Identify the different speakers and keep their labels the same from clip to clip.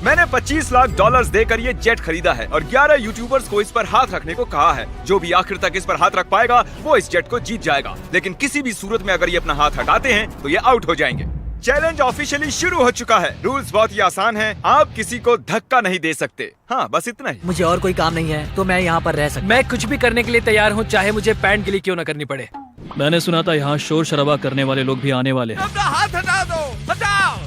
Speaker 1: मैंने 25 लाख डॉलर्स देकर ये जेट खरीदा है और 11 यूट्यूबर्स को इस पर हाथ रखने को कहा है। जो भी आखिर तक इस पर हाथ रख पाएगा वो इस जेट को जीत जाएगा, लेकिन किसी भी सूरत में अगर ये अपना हाथ हटाते हैं तो ये आउट हो जाएंगे। चैलेंज ऑफिशियली शुरू हो चुका है। रूल्स बहुत ही आसान हैं। आप किसी को धक्का नहीं दे सकते। हाँ, बस इतना ही।
Speaker 2: मुझे और कोई काम नहीं है तो मैं यहाँ पर रह सकता।
Speaker 3: मैं कुछ भी करने के लिए तैयार हूँ, चाहे मुझे पैंट के लिए क्यों न करनी पड़े।
Speaker 4: मैंने सुना था यहाँ शोर शराबा करने वाले लोग भी आने वाले हैं।
Speaker 5: अपना हाथ हटा दो, हटाओ।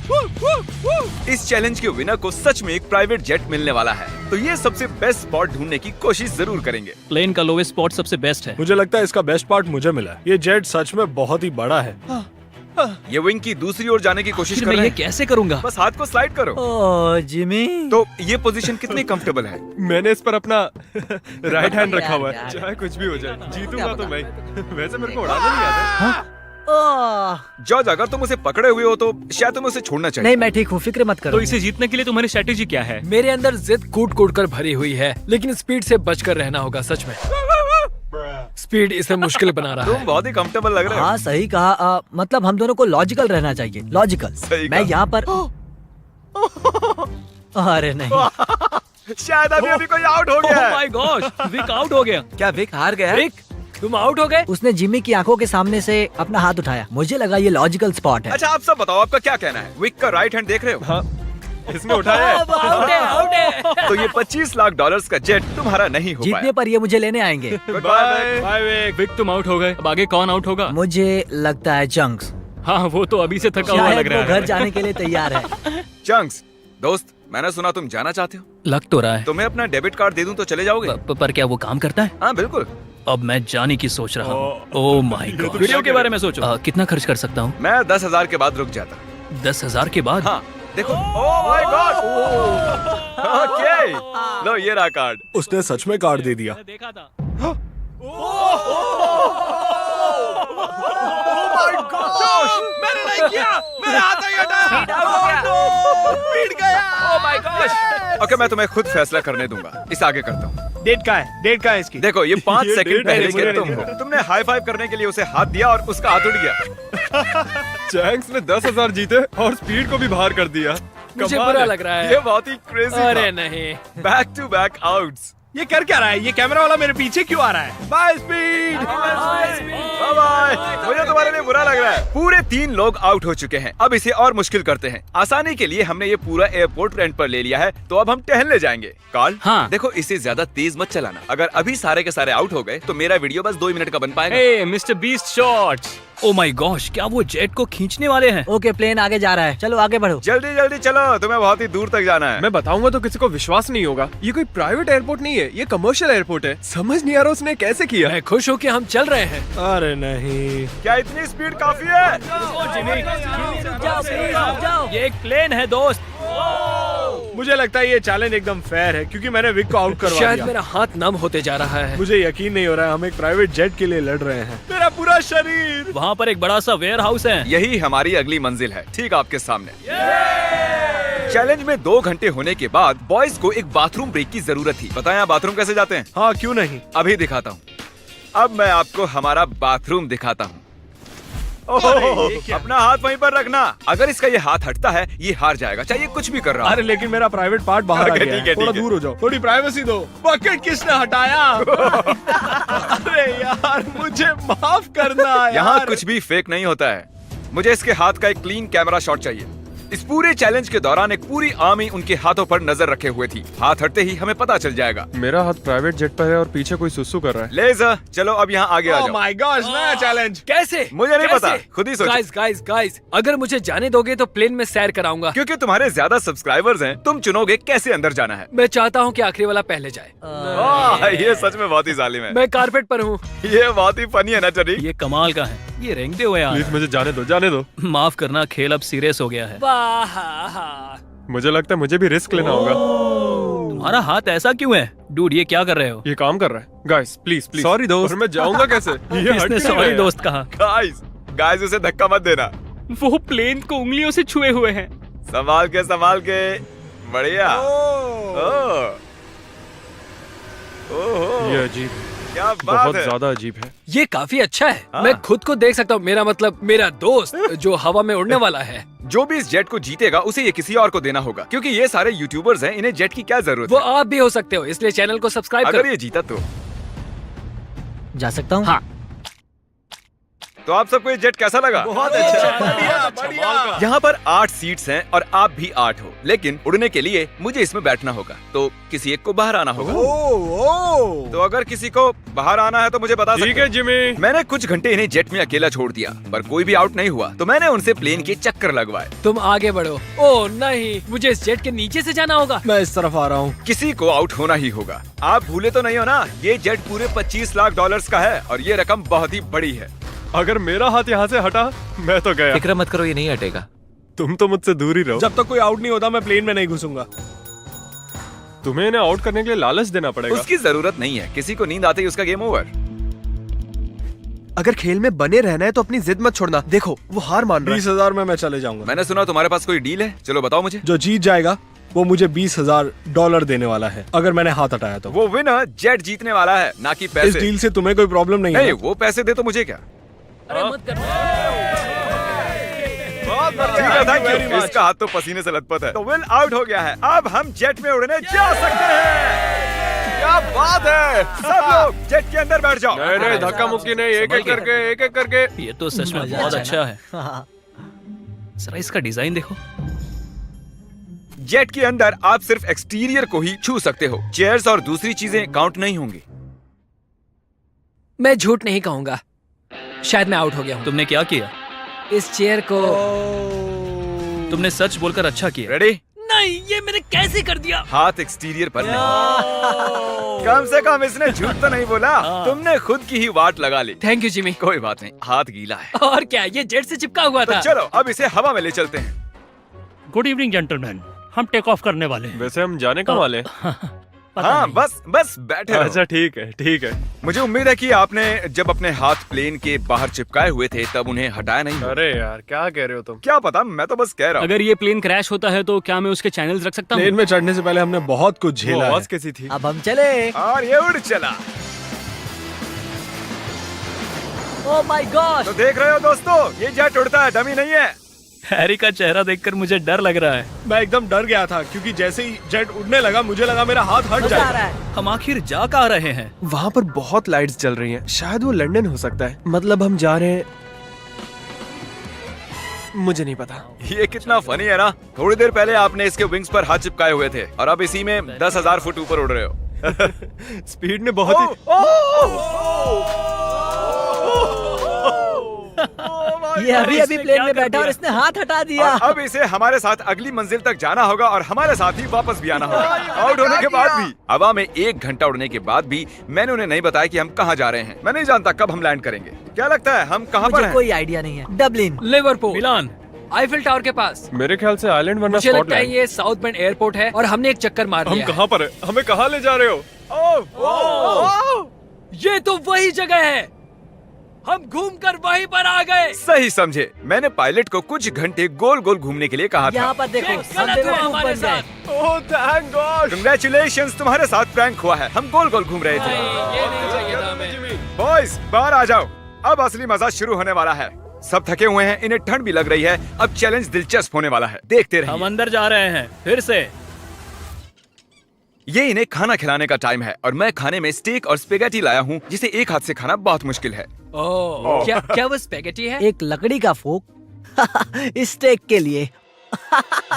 Speaker 1: इस चैलेंज के विनर को सच में एक प्राइवेट जेट मिलने वाला है, तो ये सबसे बेस्ट स्पॉट ढूंढने की कोशिश जरूर करेंगे।
Speaker 4: प्लेन का लोवेस्ट स्पॉट सबसे बेस्ट है।
Speaker 6: मुझे लगता है इसका बेस्ट पार्ट मुझे मिला है। ये जेट सच में बहुत ही बड़ा है।
Speaker 1: ये विंग की दूसरी ओर जाने की कोशिश
Speaker 4: फिर
Speaker 1: कर
Speaker 4: मैं
Speaker 1: रहे
Speaker 4: ये
Speaker 1: हैं।
Speaker 4: कैसे करूँगा?
Speaker 1: बस हाथ को स्लाइड करो।
Speaker 2: ओह जिमी,
Speaker 1: तो ये पोजीशन कितनी कंफर्टेबल है?
Speaker 6: मैंने इस पर अपना राइट हैंड रखा हुआ है।
Speaker 2: यार।
Speaker 6: चाहे कुछ भी हो जाए, जीतूंगा तो मैं। वैसे मेरे को उड़ाना नहीं आता।
Speaker 2: ओह
Speaker 1: जॉर्ज, अगर तुम उसे पकड़े हुए हो तो शायद तुम्हें उसे छोड़ना चाहिए।
Speaker 2: नहीं, मैं ठीक हूँ, फिक्र मत करो।
Speaker 4: तो इसे जीतने के लिए तुम्हारी स्ट्रेटेजी क्या है?
Speaker 3: मेरे अंदर जिद कूट कूट कर भरी हुई है, लेकिन स्पीड से बचकर रहना होगा। सच में स्पीड इसे मुश्किल बना रहा
Speaker 1: तुम
Speaker 3: है।
Speaker 1: बहुत ही कंफर्टेबल लग रहे हो।
Speaker 2: हाँ सही कहा। मतलब हम दोनों को लॉजिकल रहना चाहिए। लॉजिकल।
Speaker 1: सही
Speaker 2: मैं
Speaker 1: कहा।
Speaker 2: यहाँ पर अरे नहीं,
Speaker 1: शायद अभी कोई आउट हो गया
Speaker 4: ओह
Speaker 1: है।
Speaker 4: माय गॉश, विक आउट हो गया।
Speaker 2: क्या विक हार गया?
Speaker 3: विक, तुम आउट हो गए।
Speaker 2: उसने जिमी की आंखों के सामने से अपना हाथ उठाया। मुझे लगा ये लॉजिकल स्पॉट है।
Speaker 1: अच्छा, आप सब बताओ, आपका क्या कहना है? विक का राइट हैंड देख रहे हो?
Speaker 6: हाँ, इसने उठाया है।
Speaker 3: आउट है, आउट है।
Speaker 1: तो ये 25 लाख डॉलर्स का जेट तुम्हारा नहीं हो
Speaker 2: जीतने
Speaker 1: पाया।
Speaker 2: पर ये मुझे लेने आएंगे।
Speaker 1: बाय।
Speaker 6: बाय विक।
Speaker 4: विक तुम आउट हो गए। अब आगे कौन आउट होगा?
Speaker 2: मुझे लगता है चंक्स।
Speaker 4: हाँ, वो तो अभी से थका हुआ लग
Speaker 2: शायद वो
Speaker 4: रहा
Speaker 2: घर
Speaker 4: है।
Speaker 2: जाने के लिए तैयार है।
Speaker 1: चंक्स, दोस्त, मैंने सुना तुम जाना चाहते हो।
Speaker 4: लग तो रहा है।
Speaker 1: तुम्हें अपना डेबिट कार्ड दे दूं तो चले जाओगे?
Speaker 4: पर क्या वो काम करता है?
Speaker 1: हाँ बिल्कुल।
Speaker 4: अब मैं जाने की सोच रहा हूँ। Oh my God. वीडियो के बारे में सोचो। कितना खर्च कर सकता हूँ?
Speaker 1: मैं 10,000 के बाद रुक जाता।
Speaker 4: 10,000 के बाद?
Speaker 1: हाँ देखो। Oh my God. ओके, लो ये रहा कार्ड।
Speaker 6: उसने सच में कार्ड दे दिया।
Speaker 4: देखा था।
Speaker 5: मैंने नहीं किया, मेरा हाथ नहीं हटा। पीट गया।
Speaker 3: ओह माय गॉश।
Speaker 1: ओके, मैं तुम्हें खुद फैसला करने दूंगा। इस आगे करता हूँ।
Speaker 6: डेट का है? डेट का है इसकी?
Speaker 1: देखो, ये 5
Speaker 6: ये
Speaker 1: सेकंड
Speaker 6: डेट
Speaker 1: पहले
Speaker 6: है,
Speaker 1: के
Speaker 6: मुझे
Speaker 1: तुम
Speaker 6: नहीं
Speaker 1: हो। तुमने हाई फाइव करने के लिए उसे हाथ दिया और उसका हाथ उड़ गया।
Speaker 6: चैंक्स ने 10,000 जीते और स्पीड को भी बाहर कर दिया।
Speaker 3: मुझे
Speaker 6: कमाल
Speaker 3: बुरा
Speaker 6: है।
Speaker 3: लग रहा है।
Speaker 1: ये बहुत ही क्रेजी
Speaker 3: अरे नहीं।
Speaker 1: Back to back outs.
Speaker 6: ये कर क्या रहा है? ये कैमरा वाला मेरे पीछे क्यों आ रहा है? Bye Speed.
Speaker 1: Bye bye. मुझे तुम्हारे लिए बुरा लग रहा है। पूरे 3 लोग आउट हो चुके हैं। अब इसे और मुश्किल करते हैं। आसानी के लिए हमने ये पूरा एयरपोर्ट रेंट पर ले लिया है, तो अब हम टहलने जाएंगे। कार्ल,
Speaker 4: हाँ।
Speaker 1: देखो, इसे ज्यादा तेज मत चलाना। अगर अभी सारे के सारे आउट हो गए तो मेरा वीडियो बस 2 मिनट का बन पाएगा।
Speaker 4: Hey Mister Beast shots. Oh my gosh, क्या वो जेट को खींचने वाले हैं?
Speaker 2: ओके, प्लेन आगे जा रहा है। चलो आगे बढ़ो।
Speaker 1: जल्दी जल्दी चलो, तुम्हें बहुत ही दूर तक जाना है।
Speaker 6: मैं बताऊंगा तो किसी को विश्वास नहीं होगा। ये कोई प्राइवेट एयरपोर्ट नहीं है, ये कमर्शियल एयरपोर्ट है। समझ नहीं आ रहा उसने कैसे किया।
Speaker 3: मैं खुश हूँ कि हम चल रहे हैं।
Speaker 6: अरे नहीं।
Speaker 1: क्या इतनी स्पीड काफी है?
Speaker 4: ये एक प्लेन है दोस्त।
Speaker 6: मुझे लगता है ये चैलेंज एकदम फेयर है क्योंकि मैंने विक को आउट करवा
Speaker 3: शायद
Speaker 6: दिया।
Speaker 3: मेरा हाथ नम होते जा रहा है।
Speaker 6: मुझे यकीन नहीं हो रहा है हम एक प्राइवेट जेट के लिए लड़ रहे हैं। मेरा पूरा शरीर।
Speaker 4: वहाँ पर एक बड़ा सा वेयर हाउस है।
Speaker 1: यही हमारी अगली मंजिल है, ठीक आपके सामने। चैलेंज में 2 घंटे होने के बाद बॉयज को एक बाथरूम ब्रेक की जरूरत थी। बताएं आप बाथरूम कैसे जाते हैं?
Speaker 6: हाँ, क्यों नहीं।
Speaker 1: अभी दिखाता हूँ। अब मैं आपको हमारा बाथरूम दिखाता हूँ। अपना हाथ वहीं पर रखना। अगर इसका ये हाथ हटता है ये हार जाएगा, चाहे कुछ भी कर रहा हो।
Speaker 6: अरे लेकिन मेरा प्राइवेट पार्ट बाहर आ
Speaker 1: ओके,
Speaker 6: गया
Speaker 1: ठीक
Speaker 6: है।
Speaker 1: है,
Speaker 6: थोड़ा
Speaker 1: ठीक है।
Speaker 6: दूर हो जाओ, थोड़ी प्राइवेसी दो। बकेट किसने हटाया? अरे यार, मुझे माफ करना यार।
Speaker 1: यहाँ कुछ भी फेक नहीं होता है। मुझे इसके हाथ का एक क्लीन कैमरा शॉट चाहिए। इस पूरे चैलेंज के दौरान एक पूरी आर्मी उनके हाथों पर नजर रखे हुए थी। हाथ हटते ही हमें पता चल जाएगा।
Speaker 6: मेरा हाथ प्राइवेट जेट पर है और पीछे कोई सुसु कर रहा है।
Speaker 1: लेज़र, चलो अब यहाँ आगे आ
Speaker 6: ओह
Speaker 1: जाओ।
Speaker 6: माय गॉड, नया चैलेंज।
Speaker 3: कैसे?
Speaker 1: मुझे नहीं पता, खुद ही सोचो।
Speaker 3: गाइस, अगर मुझे जाने दोगे तो प्लेन में सैर कराऊंगा।
Speaker 1: क्योंकि तुम्हारे ज्यादा सब्सक्राइबर्स हैं, तुम चुनोगे कैसे अंदर जाना है।
Speaker 3: मैं चाहता हूँ कि आखिरी वाला पहले जाए।
Speaker 1: ये सच में बहुत ही जालिम है।
Speaker 3: मैं कारपेट पर हूँ।
Speaker 1: ये बहुत ही फनी है ना टरी?
Speaker 4: ये कमाल का है। ये रेंगते हुए आ
Speaker 6: प्लीज मुझे जाने दो, जाने दो।
Speaker 4: माफ करना, खेल अब सीरियस हो गया है।
Speaker 6: मुझे लगता है मुझे भी रिस्क लेना होगा।
Speaker 4: तुम्हारा हाथ ऐसा क्यों है? डूड, ये क्या कर रहे हो?
Speaker 6: ये काम कर रहा है। Guys please please. सॉरी दोस्त। और मैं जाऊंगा कैसे? ये हट
Speaker 4: इसने
Speaker 6: क्यों
Speaker 4: सॉरी
Speaker 6: रहा है?
Speaker 4: दोस्त कहा।
Speaker 1: गाइस उसे धक्का मत देना।
Speaker 4: वो प्लेन को उंगलियों से छुए हुए हैं।
Speaker 1: संभाल के। बढ़िया। ओह।
Speaker 6: ये अजीब है।
Speaker 1: क्या बात
Speaker 6: बहुत
Speaker 1: है।
Speaker 6: ज्यादा अजीब है।
Speaker 3: ये काफी अच्छा है।
Speaker 1: हाँ।
Speaker 3: मैं खुद को देख सकता हूँ। मेरा मतलब मेरा दोस्त जो हवा में उड़ने वाला है,
Speaker 1: जो भी इस जेट को जीतेगा उसे ये किसी और को देना होगा, क्योंकि ये सारे यूट्यूबर्स हैं, इन्हें जेट की क्या जरूरत
Speaker 3: वो
Speaker 1: है।
Speaker 3: आप भी हो सकते हो, इसलिए चैनल को सब्सक्राइब
Speaker 1: अगर
Speaker 3: करो।
Speaker 1: ये जीता तो
Speaker 2: जा सकता हूँ?
Speaker 3: हाँ।
Speaker 1: तो आप सबको ये जेट कैसा लगा?
Speaker 6: बहुत अच्छा, बढ़िया बढ़िया।
Speaker 1: यहाँ पर 8 सीट्स हैं और आप भी 8 हो, लेकिन उड़ने के लिए मुझे इसमें बैठना होगा, तो किसी एक को बाहर आना होगा। तो अगर किसी को बाहर आना है तो मुझे बता
Speaker 6: ठीक
Speaker 1: सकते
Speaker 6: है
Speaker 1: हो।
Speaker 6: जिमी।
Speaker 1: मैंने कुछ घंटे इन्हें जेट में अकेला छोड़ दिया, पर कोई भी आउट नहीं हुआ, तो मैंने उनसे प्लेन के चक्कर लगवाए।
Speaker 3: तुम आगे बढ़ो। ओह नहीं, मुझे इस जेट के नीचे से जाना होगा।
Speaker 6: मैं इस तरफ आ रहा हूँ।
Speaker 1: किसी को आउट होना ही होगा। आप भूले तो नहीं हो ना, ये जेट पूरे 25 लाख डॉलर्स का है और ये रकम बहुत ही बड़ी है।
Speaker 6: अगर मेरा हाथ यहाँ से हटा, मैं तो गया।
Speaker 7: फिक्र मत करो, ये नहीं हटेगा।
Speaker 6: तुम तो मुझसे दूर ही रहो।
Speaker 8: जब तक कोई आउट नहीं होता मैं प्लेन में नहीं घुसूंगा।
Speaker 6: तुम्हें इन्हें आउट करने के लिए लालच देना पड़ेगा।
Speaker 1: उसकी जरूरत नहीं है, किसी को नींद आते ही उसका गेम ओवर।
Speaker 9: अगर खेल में बने रहना है तो अपनी जिद मत छोड़ना। देखो वो हार मान रहा है।
Speaker 8: 20,000 में मैं चले जाऊंगा।
Speaker 1: मैंने सुना तुम्हारे पास कोई डील है, चलो बताओ मुझे।
Speaker 8: जो जीत जाएगा वो मुझे $20,000 देने वाला है, अगर मैंने हाथ हटाया तो।
Speaker 1: वो विनर जेट जीतने वाला है, ना कि
Speaker 8: इस
Speaker 1: पैसे।
Speaker 8: डील से तुम्हें कोई प्रॉब्लम नहीं है
Speaker 1: नहीं,
Speaker 8: ना?
Speaker 1: वो पैसे दे तो मुझे क्या।
Speaker 3: अरे मत कर।
Speaker 1: ठीक है, thank you। इसका हाथ तो पसीने से लथपथ है। तो विल आउट हो गया है, अब हम जेट में उड़ने जा सकते हैं। क्या बात है, सब लोग जेट के अंदर बैठ जाओ।
Speaker 6: नहीं नहीं, धक्का मुक्की नहीं, एक एक करके, एक एक करके।
Speaker 4: ये तो सच में
Speaker 2: मजा
Speaker 4: बहुत
Speaker 2: आ
Speaker 4: अच्छा है।
Speaker 2: हाँ।
Speaker 4: जरा इसका डिजाइन देखो।
Speaker 1: जेट के अंदर आप सिर्फ एक्सटीरियर को ही छू सकते हो, चेयर्स और दूसरी चीजें काउंट नहीं होंगी।
Speaker 3: मैं झूठ नहीं कहूंगा, शायद मैं आउट हो गया हूँ।
Speaker 4: तुमने क्या किया?
Speaker 3: इस चेयर को
Speaker 4: तुमने सच बोलकर अच्छा किया।
Speaker 1: रेडी?
Speaker 3: नहीं, ये मैंने कैसे कर दिया?
Speaker 1: हाथ एक्सटीरियर पर नहीं। कम से कम इसने झूठ तो नहीं बोला। तुमने खुद की ही वाट लगा ली।
Speaker 3: Thank you Jimmy.
Speaker 1: कोई बात नहीं, हाथ गीला है।
Speaker 3: और क्या, ये जेट से चिपका हुआ
Speaker 1: तो
Speaker 3: था।
Speaker 1: चलो अब इसे हवा में ले चलते हैं।
Speaker 10: गुड इवनिंग जेंटलमैन, हम टेक ऑफ करने वाले हैं।
Speaker 6: वैसे हम जाने कब वाले?
Speaker 10: पता
Speaker 1: हाँ,
Speaker 10: नहीं।
Speaker 1: बस बैठे रहो।
Speaker 6: अच्छा ठीक है, ठीक है।
Speaker 1: मुझे उम्मीद है कि आपने जब अपने हाथ प्लेन के बाहर चिपकाए हुए थे तब उन्हें हटाया नहीं।
Speaker 6: अरे यार क्या कह रहे हो तुम?
Speaker 1: क्या पता, मैं तो बस कह रहा हूँ।
Speaker 10: अगर ये प्लेन क्रैश होता है तो क्या मैं उसके चैनल्स रख सकता हूँ?
Speaker 8: प्लेन में चढ़ने से पहले हमने बहुत कुछ
Speaker 6: वो
Speaker 8: झेला है।
Speaker 6: आवाज कैसी थी?
Speaker 2: अब हम चले।
Speaker 1: और ये उड़ चला।
Speaker 2: Oh my God.
Speaker 1: तो देख रहे हो दोस्तों, ये जेट उड़ता है, डमी नहीं है।
Speaker 4: हैरी का चेहरा देखकर मुझे डर लग रहा है।
Speaker 8: मैं एकदम डर गया था क्योंकि जैसे ही जेट उड़ने लगा मुझे लगा मेरा हाथ हट
Speaker 2: मजा आ
Speaker 8: जाएगा।
Speaker 2: रहा है।
Speaker 4: हम आखिर जा कहाँ रहे हैं?
Speaker 9: वहाँ पर बहुत लाइट्स जल रही हैं। शायद वो लंदन हो सकता है। मतलब हम जा रहे हैं, मुझे नहीं पता।
Speaker 1: ये कितना फनी है ना। थोड़ी देर पहले आपने इसके विंग्स पर हाथ चिपकाए हुए थे और अब इसी में 10,000 फुट ऊपर उड़ रहे हो।
Speaker 6: स्पीड ने बहुत ही।
Speaker 2: ये अभी अभी प्लेन में बैठा और इसने हाथ हटा दिया।
Speaker 1: और अब इसे हमारे साथ अगली मंजिल तक जाना होगा और हमारे साथ ही वापस भी आना होगा। आउट होने के बाद भी, हवा में 1 घंटा उड़ने के बाद भी मैंने उन्हें नहीं बताया कि हम कहाँ जा रहे हैं। मैं नहीं जानता कब हम लैंड करेंगे। क्या लगता है हम कहाँ पर
Speaker 2: मुझे
Speaker 1: हैं?
Speaker 2: कोई आइडिया नहीं है। डबलिन।
Speaker 3: लिवरपूल,
Speaker 4: मिलान।
Speaker 3: आईफिल टावर के पास।
Speaker 6: मेरे ख्याल से आइलैंड वरना
Speaker 3: मुझे लगता है
Speaker 6: स्कॉटलैंड।
Speaker 3: ये साउथ बेंड एयरपोर्ट है और हमने एक चक्कर मार
Speaker 6: हम
Speaker 3: लिया है।
Speaker 6: कहाँ पर है? हमें कहाँ ले जा रहे हो?
Speaker 3: ये तो वही जगह है, हम घूमकर वहीं पर आ गए।
Speaker 1: सही समझे। मैंने पायलट को कुछ घंटे गोल गोल घूमने के लिए कहा था।
Speaker 2: यहाँ पर देखो,
Speaker 3: ये
Speaker 2: सब
Speaker 3: गलत हुआ
Speaker 2: बेवकूफ
Speaker 3: हमारे
Speaker 2: बन गए।
Speaker 3: साथ।
Speaker 6: Oh thank God.
Speaker 1: कंग्रेचुलेशंस, तुम्हारे साथ प्रैंक हुआ है। हम गोल गोल घूम रहे थे।
Speaker 3: नहीं, ये नहीं चाहिए था हमें।
Speaker 1: बॉयज बाहर आ जाओ, अब असली मजा शुरू होने वाला है। सब थके हुए हैं, इन्हें ठंड भी लग रही है। अब चैलेंज दिलचस्प होने वाला है, देखते
Speaker 4: हम
Speaker 1: रहिए।
Speaker 4: अंदर जा रहे हैं फिर से।
Speaker 1: ये इन्हें खाना खिलाने का टाइम है और मैं खाने में स्टेक और स्पेगेटी लाया हूँ, जिसे एक हाथ से खाना बहुत मुश्किल है।
Speaker 3: ओह, क्या वो स्पेगेटी है?
Speaker 2: एक लकड़ी का फोक स्टेक के लिए।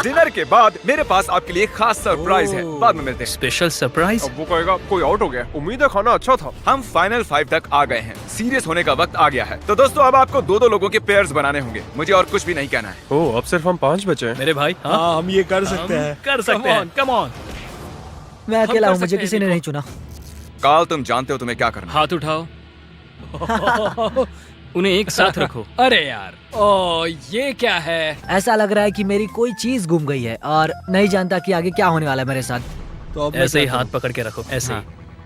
Speaker 1: डिनर के बाद मेरे पास आपके लिए खास सरप्राइज है, बाद में मिलते हैं।
Speaker 4: Special surprise.
Speaker 6: अब वो कहेगा कोई आउट हो गया। उम्मीद है खाना अच्छा था।
Speaker 1: हम फाइनल 5 तक आ गए हैं। सीरियस होने का वक्त आ गया है। तो दोस्तों अब आपको 2-2 लोगों के पेयर्स बनाने होंगे। मुझे और कुछ भी नहीं कहना है।
Speaker 6: ओह अब सिर्फ हम 5 बचे हैं।
Speaker 4: मेरे भाई, हाँ,
Speaker 8: हाँ हम ये कर सकते हैं।
Speaker 4: कर सकते हैं। Come on.
Speaker 2: मैं अकेला
Speaker 3: कर
Speaker 2: हूँ, मुझे
Speaker 3: सकते हैं,
Speaker 2: किसी ने
Speaker 3: देखो।
Speaker 2: नहीं चुना।
Speaker 1: काल, तुम जानते हो तुम्हें क्या करना है।
Speaker 10: हाथ उठाओ। उन्हें एक साथ रखो।
Speaker 3: अरे यार, ओ ये क्या है?
Speaker 2: ऐसा लग रहा है कि मेरी कोई चीज गुम गई है और नहीं जानता कि आगे क्या होने वाला है मेरे साथ।
Speaker 8: तो अब मैं
Speaker 4: ऐसे ही
Speaker 8: क्या
Speaker 4: हाथ
Speaker 8: करूं?
Speaker 4: पकड़ के रखो, ऐसे ही।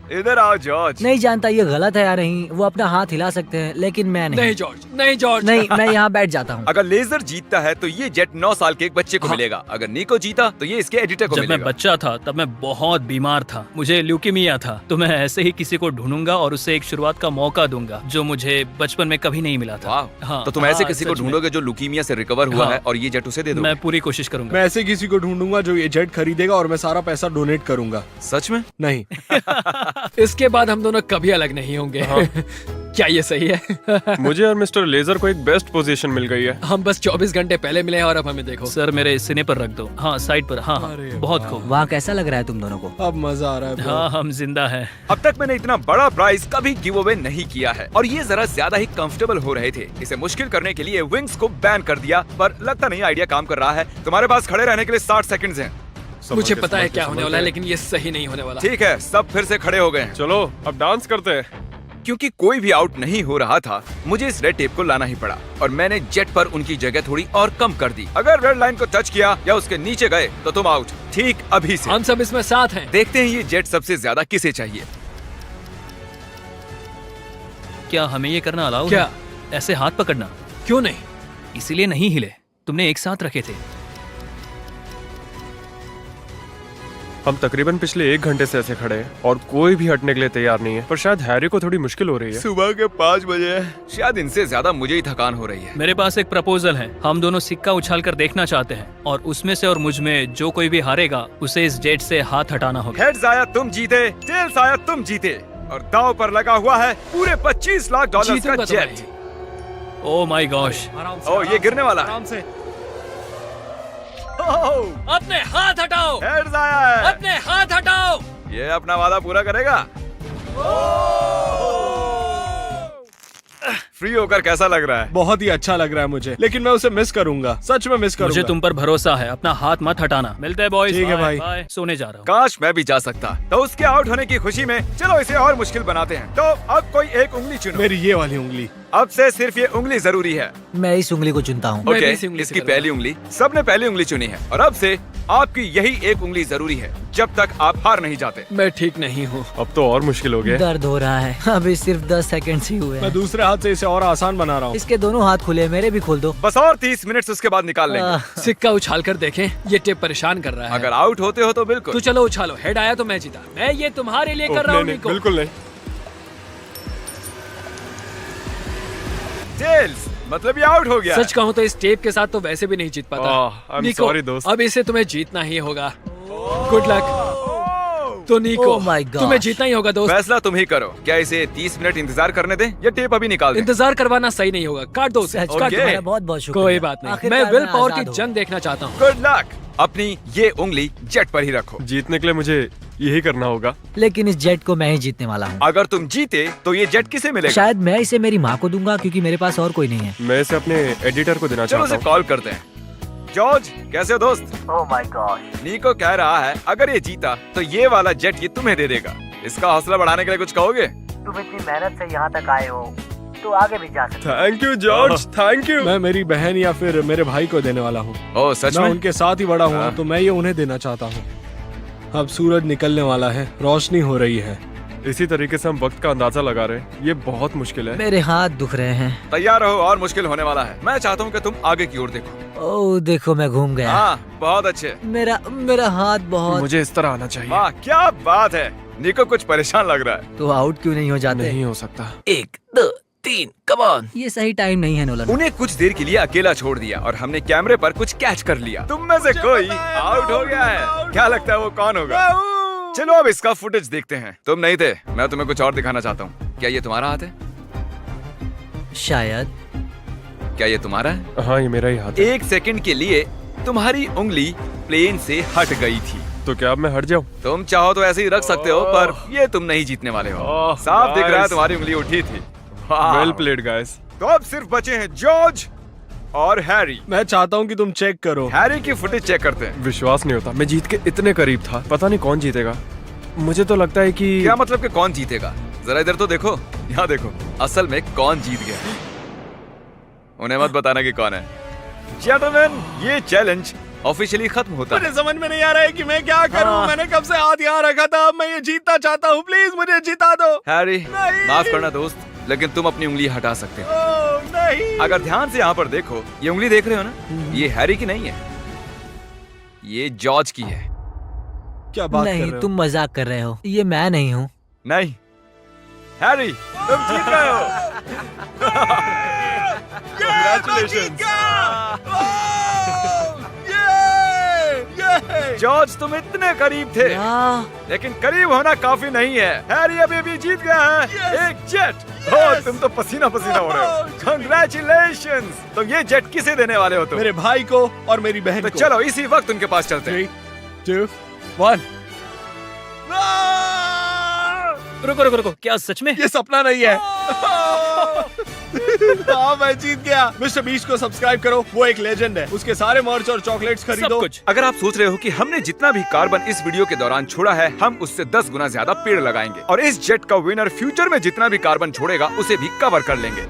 Speaker 1: इधर आओ जॉर्ज।
Speaker 2: नहीं जानता ये गलत है या नहीं, वो अपना हाथ हिला सकते हैं लेकिन मैं नहीं।
Speaker 3: नहीं जॉर्ज, नहीं जॉर्ज।
Speaker 2: नहीं, मैं यहाँ बैठ जाता हूँ।
Speaker 1: अगर लेजर जीतता है तो ये जेट 9 साल के एक बच्चे को मिलेगा। अगर निको जीता तो ये इसके एडिटर को
Speaker 4: जब मैं
Speaker 1: मिलेगा।
Speaker 4: बच्चा था तब मैं बहुत बीमार था, मुझे ल्यूकीमिया था। तो मैं ऐसे ही किसी को ढूंढूंगा और उसे एक शुरुआत का मौका दूंगा जो मुझे बचपन में कभी नहीं मिला था।
Speaker 1: वाह,
Speaker 4: हाँ,
Speaker 1: तो तुम ऐसे
Speaker 4: हाँ,
Speaker 1: किसी को
Speaker 4: सच में।
Speaker 1: ढूंढोगे जो लुकीमिया से रिकवर हुआ
Speaker 4: हाँ।
Speaker 1: है और ये जेट उसे दे दो।
Speaker 4: मैं पूरी कोशिश करूंगा।
Speaker 8: मैं ऐसे किसी को ढूंढूंगा जो ये जेट खरीदेगा और मैं सारा पैसा डोनेट करूंगा।
Speaker 1: सच में?
Speaker 8: नहीं।
Speaker 3: इसके बाद हम दोनों कभी अलग नहीं होंगे। क्या ये सही है?
Speaker 6: मुझे और मिस्टर लेजर को एक बेस्ट पोजीशन मिल गई है।
Speaker 3: हम बस 24 घंटे पहले मिले हैं और अब हमें देखो।
Speaker 4: सर मेरे सीने पर रख दो। हाँ साइड पर। हाँ हाँ, बहुत खूब।
Speaker 2: वहाँ कैसा लग रहा है तुम दोनों को?
Speaker 8: अब मजा आ रहा है bro।
Speaker 4: हाँ हम जिंदा हैं।
Speaker 1: अब तक मैंने इतना बड़ा प्राइज कभी गिव अवे नहीं किया है और ये जरा ज्यादा ही कंफर्टेबल हो रहे थे। इसे मुश्किल करने के लिए विंग्स को बैन कर दिया, पर लगता नहीं आइडिया काम कर रहा है। तुम्हारे पास खड़े रहने के लिए 60 सेकंड्स हैं।
Speaker 3: मुझे पता है क्या होने वाला है, लेकिन ये सही नहीं होने वाला।
Speaker 1: ठीक है, सब फिर से खड़े हो गए हैं।
Speaker 6: चलो अब डांस करते हैं।
Speaker 1: क्योंकि कोई भी आउट नहीं हो रहा था, मुझे इस रेड टेप को लाना ही पड़ा और मैंने जेट पर उनकी जगह थोड़ी और कम कर दी। अगर रेड लाइन को टच किया या उसके नीचे गए तो तुम आउट। ठीक अभी से।
Speaker 3: हम सब इसमें साथ हैं।
Speaker 1: देखते हैं ये जेट सबसे ज्यादा किसे चाहिए।
Speaker 4: क्या हमें ये करना अलाउ
Speaker 3: क्या?
Speaker 4: है? ऐसे हाथ पकड़ना
Speaker 3: क्यों नहीं?
Speaker 4: इसीलिए नहीं हिले, तुमने एक साथ रखे थे।
Speaker 6: हम तकरीबन पिछले 1 घंटे से ऐसे खड़े हैं और कोई भी हटने के लिए तैयार नहीं है। पर शायद हैरी को थोड़ी मुश्किल हो रही है।
Speaker 1: सुबह के 5 बजे है, शायद इनसे ज्यादा मुझे ही थकान हो रही है।
Speaker 4: मेरे पास एक प्रपोजल है। हम दोनों सिक्का उछाल कर देखना चाहते हैं और उसमें से और मुझ में जो कोई भी हारेगा उसे इस जेट से हाथ हटाना होगा।
Speaker 1: हेड्स आया तुम जीते, टेल्स आया तुम जीते और दांव पर लगा हुआ है पूरे 25 लाख डॉलर का
Speaker 3: जीतूंगा तो
Speaker 1: jet.
Speaker 4: Oh my gosh.
Speaker 1: Oh ये गिरने वाला है।
Speaker 8: आराम से।
Speaker 3: अपने हाथ हटाओ,
Speaker 1: हेड्स आया है।
Speaker 3: अपने हाथ हटाओ।
Speaker 1: ये अपना वादा पूरा करेगा। फ्री होकर कैसा लग रहा है?
Speaker 8: बहुत ही अच्छा लग रहा है मुझे, लेकिन मैं उसे मिस करूंगा। सच में मिस करूंगा।
Speaker 4: मुझे तुम पर भरोसा है, अपना हाथ मत हटाना। मिलते हैं बॉयज।
Speaker 8: ठीक है भाई।
Speaker 4: बाय। सोने जा रहा हूँ।
Speaker 1: काश मैं भी जा सकता। तो उसके आउट होने की खुशी में चलो इसे और मुश्किल बनाते हैं। तो अब कोई एक उंगली चुनो।
Speaker 8: मेरी ये वाली उंगली।
Speaker 1: अब से सिर्फ ये उंगली जरूरी है।
Speaker 2: मैं इस उंगली को चुनता हूँ।
Speaker 3: मैं भी
Speaker 1: ओके,
Speaker 3: इसी उंगली से
Speaker 1: इसकी
Speaker 3: करूंगा।
Speaker 1: पहली उंगली। सबने पहली उंगली चुनी है और अब से आपकी यही एक उंगली जरूरी है जब तक आप हार नहीं जाते।
Speaker 3: मैं ठीक नहीं हूँ।
Speaker 6: अब तो और मुश्किल हो गया।
Speaker 2: दर्द हो रहा है। अभी सिर्फ 10 सेकंड ही हुए
Speaker 8: मैं
Speaker 2: हैं।
Speaker 8: दूसरे हाथ से इसे और आसान बना रहा हूँ।
Speaker 2: इसके दोनों हाथ खुले, मेरे भी खोल दो।
Speaker 1: बस और 30 मिनट उसके बाद निकाल लेंगे।
Speaker 3: सिक्का उछाल कर देखें, ये टेप परेशान कर रहा है।
Speaker 1: अगर आउट होते हो तो बिल्कुल।
Speaker 3: तो चलो उछालो। हेड आया तो मैं जीता। मैं ये तुम्हारे लिए कर रहा हूँ
Speaker 6: नहीं,
Speaker 3: निको।
Speaker 6: बिल्कुल नहीं।
Speaker 1: टेल्स, मतलब ये आउट हो गया।
Speaker 3: सच कहूँ तो इस टेप के साथ तो वैसे भी नहीं जीत पाता।
Speaker 6: I'm
Speaker 3: निको,
Speaker 6: sorry, दोस्त।
Speaker 3: अब इसे तुम्हें जीतना ही होगा। Good luck. तो निको,
Speaker 2: Oh my God.
Speaker 3: तुम्हें जीतना ही होगा दोस्त।
Speaker 1: फैसला तुम ही करो। क्या इसे 30 मिनट इंतजार करने दें या टेप अभी निकाल दें?
Speaker 3: इंतजार करवाना सही नहीं होगा। काट दो उसे।
Speaker 2: सच
Speaker 3: काट
Speaker 2: में
Speaker 3: दो।
Speaker 2: तुम्हारा बहुत बहुत शुक्रिया।
Speaker 3: कोई बात नहीं।
Speaker 2: आखिरकार
Speaker 3: मैं विल पावर की
Speaker 2: आजाद हूँ।
Speaker 3: जंग देखना चाहता हूँ।
Speaker 1: Good luck. अपनी ये उंगली जेट पर ही रखो।
Speaker 6: जीतने के लिए मुझे यही करना होगा।
Speaker 2: लेकिन इस जेट को मैं ही जीतने वाला हूँ।
Speaker 1: अगर तुम जीते तो ये जेट किसे मिलेगा?
Speaker 2: शायद मैं इसे मेरी माँ को दूंगा क्योंकि मेरे पास और कोई नहीं है।
Speaker 6: मैं इसे अपने एडिटर को देना
Speaker 1: चलो
Speaker 6: चाहता
Speaker 1: उसे
Speaker 6: हूँ।
Speaker 1: कॉल करते हैं। जॉर्ज, कैसे हो दोस्त?
Speaker 2: Oh my God.
Speaker 1: नीको कह रहा है अगर ये जीता तो ये वाला जेट ये तुम्हें दे देगा। इसका हौसला बढ़ाने के लिए कुछ कहोगे?
Speaker 2: तुम इतनी मेहनत से यहाँ तक आए हो तो आगे भी जा सकते
Speaker 6: thank you George, thank you.
Speaker 8: मैं मेरी बहन या फिर मेरे भाई को देने वाला हूँ।
Speaker 1: ओह सच
Speaker 8: मैं
Speaker 1: में?
Speaker 8: उनके साथ ही बड़ा हुआ
Speaker 1: हाँ।
Speaker 8: तो मैं ये उन्हें देना चाहता हूँ। अब सूरज निकलने वाला है, रोशनी हो रही है।
Speaker 6: इसी तरीके से हम वक्त का अंदाजा लगा रहे हैं। ये बहुत मुश्किल है।
Speaker 2: मेरे हाथ दुख रहे हैं।
Speaker 1: तैयार रहो और मुश्किल होने वाला है। मैं चाहता हूँ कि तुम आगे की ओर देखो।
Speaker 2: ओह देखो मैं घूम गया।
Speaker 1: हाँ, बहुत अच्छे।
Speaker 2: मेरा हाथ बहुत।
Speaker 6: मुझे इस तरह आना चाहिए।
Speaker 1: वाह क्या बात है। निको कुछ परेशान लग रहा है।
Speaker 2: तो आउट क्यों नहीं हो जाते?
Speaker 6: नहीं हो सकता।
Speaker 4: 1 2 3 कम ऑन।
Speaker 2: ये सही टाइम नहीं है नोलन।
Speaker 1: उन्हें कुछ देर के लिए अकेला छोड़ दिया और हमने कैमरे पर कुछ कैच कर लिया। तुम में से कोई आउट हो गया है। क्या लगता है वो कौन होगा? चलो अब इसका फुटेज देखते हैं। तुम नहीं थे, मैं तुम्हें कुछ और दिखाना चाहता हूँ। क्या ये तुम्हारा हाथ है?
Speaker 2: शायद।
Speaker 1: क्या ये तुम्हारा है?
Speaker 6: हाँ, ये मेरा ही हाथ है।
Speaker 1: 1 सेकंड के लिए तुम्हारी उंगली प्लेन से हट गई थी।
Speaker 6: तो क्या अब मैं हट जाऊँ?
Speaker 1: तुम चाहो तो ऐसे ही रख सकते हो, पर ये तुम नहीं जीतने वाले हो।
Speaker 6: ओह,
Speaker 1: साफ दिख रहा है
Speaker 6: nice.
Speaker 1: तुम्हारी उंगली उठी थी। वाह।
Speaker 6: Well played guys.
Speaker 1: तो अब सिर्फ बचे हैं जॉर्ज और हैरी।
Speaker 8: मैं चाहता हूँ कि तुम चेक करो।
Speaker 1: हैरी की फुटेज चेक करते हैं।
Speaker 6: विश्वास नहीं होता, मैं जीत के इतने करीब था। पता नहीं कौन जीतेगा। मुझे तो लगता है कि
Speaker 1: क्या मतलब कि कौन जीतेगा? जरा इधर तो देखो, यहाँ देखो। असल में कौन जीत गया? उन्हें मत बताना कि कौन है। जेंटलमैन, ये चैलेंज ऑफिशियली खत्म होता
Speaker 6: मुझे
Speaker 1: है।
Speaker 6: समझ में नहीं आ रहा है कि मैं क्या करूं।
Speaker 1: हाँ।
Speaker 6: मैंने कब से हाथ यहाँ रखा था, अब मैं ये जीतना चाहता हूँ। प्लीज मुझे जिता दो।
Speaker 1: हैरी,
Speaker 6: नहीं।
Speaker 1: माफ करना दोस्त, लेकिन तुम अपनी उंगली हटा सकते हो।
Speaker 6: ओह, नहीं।
Speaker 1: अगर ध्यान से यहाँ पर देखो, ये उंगली देख रहे हो ना, ये हैरी की नहीं है, ये जॉर्ज की है।
Speaker 8: क्या बात कर
Speaker 2: नहीं,
Speaker 8: रहे हो?
Speaker 2: तुम मजाक कर रहे हो, ये मैं नहीं हूँ।
Speaker 1: नहीं हैरी, तुम जीत गए हो।
Speaker 6: Congratulations.
Speaker 1: जॉर्ज, तुम इतने करीब थे, लेकिन करीब होना काफी नहीं है। हैरी अभी भी जीत गया है एक जेट। ओह, तुम तो पसीना पसीना हो रहे हो। कंग्रेचुलेशंस। तो ये जेट किसे देने वाले हो तुम?
Speaker 8: मेरे भाई को और मेरी बहन
Speaker 1: तो
Speaker 8: को।
Speaker 1: चलो इसी वक्त उनके पास चलते हैं।
Speaker 8: 3, 2, 1।
Speaker 4: रुको रुको रुको, क्या सच में?
Speaker 6: ये सपना नहीं है। हाँ, मैं जीत गया। मिस्टर बीस्ट को सब्सक्राइब करो, वो एक लेजेंड है। उसके सारे मर्च और चॉकलेट्स
Speaker 4: सब
Speaker 6: खरीदो।
Speaker 4: कुछ।
Speaker 1: अगर आप सोच रहे हो कि हमने जितना भी कार्बन इस वीडियो के दौरान छोड़ा है, हम उससे 10 गुना ज्यादा पेड़ लगाएंगे और इस जेट का विनर फ्यूचर में जितना भी कार्बन छोड़ेगा उसे भी कवर कर लेंगे।